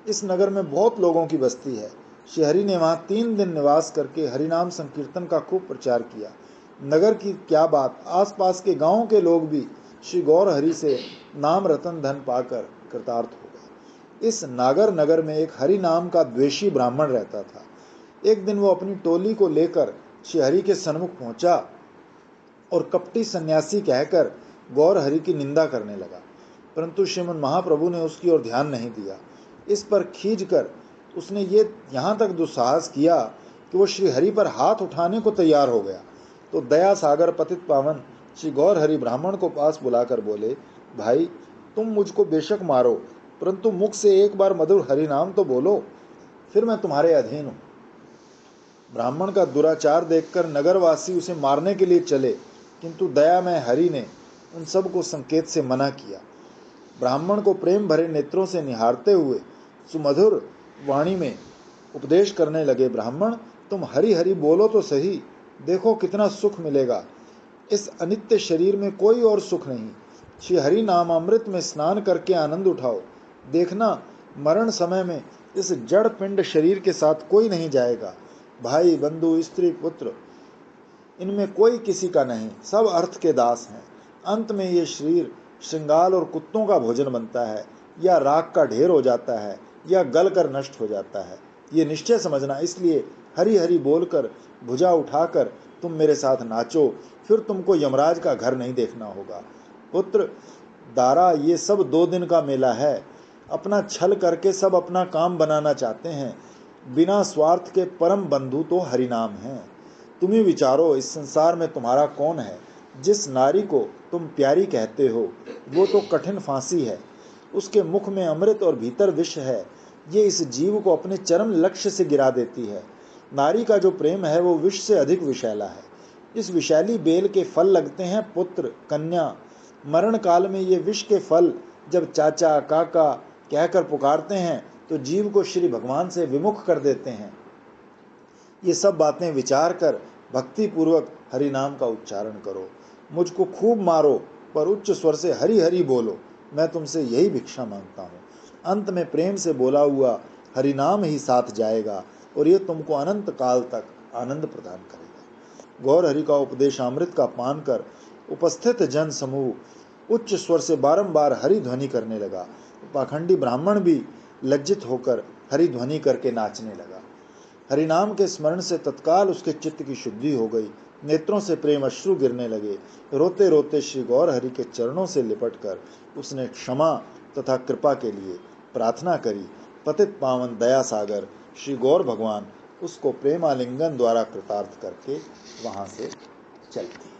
इस नगर में बहुत लोगों की बस्ती है। श्री हरि ने वहाँ 3 दिन निवास करके हरिनाम संकीर्तन का खूब प्रचार किया। नगर की क्या बात, आसपास के गांवों के लोग भी श्री गौर हरि से नाम रतन धन पाकर कृतार्थ हो गए। इस नागर नगर में एक हरि नाम का द्वेषी ब्राह्मण रहता था। एक दिन वो अपनी टोली को लेकर श्री हरि के सन्मुख पहुंचा और कपटी सन्यासी कहकर गौर हरि की निंदा करने लगा, परंतु श्रीमन महाप्रभु ने उसकी ओर ध्यान नहीं दिया। इस पर खींच कर उसने ये यहाँ तक दुस्साहस किया कि वो श्री हरि पर हाथ उठाने को तैयार हो गया। तो दया सागर पतित पावन श्री गौर हरि ब्राह्मण को पास बुलाकर बोले, भाई तुम मुझको बेशक मारो, परंतु मुख से एक बार मधुर हरि नाम तो बोलो, फिर मैं तुम्हारे अधीन हूँ। ब्राह्मण का दुराचार देखकर नगरवासी उसे मारने के लिए चले, किंतु दयामय हरि ने उन सब को संकेत से मना किया। ब्राह्मण को प्रेम भरे नेत्रों से निहारते हुए सुमधुर वाणी में उपदेश करने लगे, ब्राह्मण तुम हरि हरि बोलो तो सही, देखो कितना सुख मिलेगा। इस अनित्य शरीर में कोई और सुख नहीं। श्री हरि नाम अमृत में स्नान करके आनंद उठाओ। देखना मरण समय में इस जड़ पिंड शरीर के साथ कोई नहीं जाएगा। भाई बंधु स्त्री पुत्र इनमें कोई किसी का नहीं, सब अर्थ के दास हैं। अंत में ये शरीर श्रृंगाल और कुत्तों का भोजन बनता है, या राख का ढेर हो जाता है, या गल कर नष्ट हो जाता है। ये निश्चय समझना। इसलिए हरि हरि बोलकर भुजा उठाकर तुम मेरे साथ नाचो, फिर तुमको यमराज का घर नहीं देखना होगा। पुत्र दारा, ये सब 2 दिन का मेला है। अपना छल करके सब अपना काम बनाना चाहते हैं। बिना स्वार्थ के परम बंधु तो हरिनाम हैं। तुम ही विचारो, इस संसार में तुम्हारा कौन है? जिस नारी को तुम प्यारी कहते हो वो तो कठिन फांसी है। उसके मुख में अमृत और भीतर विष है। ये इस जीव को अपने चरम लक्ष्य से गिरा देती है। नारी का जो प्रेम है वो विष से अधिक विषैला है। इस विषैली बेल के फल लगते हैं पुत्र कन्या। मरण काल में ये विष के फल जब चाचा काका कहकर पुकारते हैं तो जीव को श्री भगवान से विमुख कर देते हैं। ये सब बातें विचार कर भक्ति पूर्वक हरि नाम का उच्चारण करो। मुझको खूब मारो, पर उच्च स्वर से हरि हरि बोलो, मैं तुमसे यही भिक्षा मांगता हूँ। अंत में प्रेम से बोला हुआ हरिनाम ही साथ जाएगा और ये तुमको अनंत काल तक आनंद प्रदान करेगा। गौर हरि का उपदेशामृत का पान कर उपस्थित जन समूह उच्च स्वर से बारंबार हरि ध्वनि करने लगा। पाखंडी ब्राह्मण भी लज्जित होकर हरि ध्वनि करके नाचने लगा। हरिनाम के स्मरण से तत्काल उसके चित्त की शुद्धि हो गई। नेत्रों से प्रेम अश्रु गिरने लगे। रोते रोते श्री गौर हरि के चरणों से लिपटकर उसने क्षमा तथा कृपा के लिए प्रार्थना करी। पतित पावन दया सागर श्री गौर भगवान उसको प्रेमालिंगन द्वारा कृतार्थ करके वहां से चल दिए।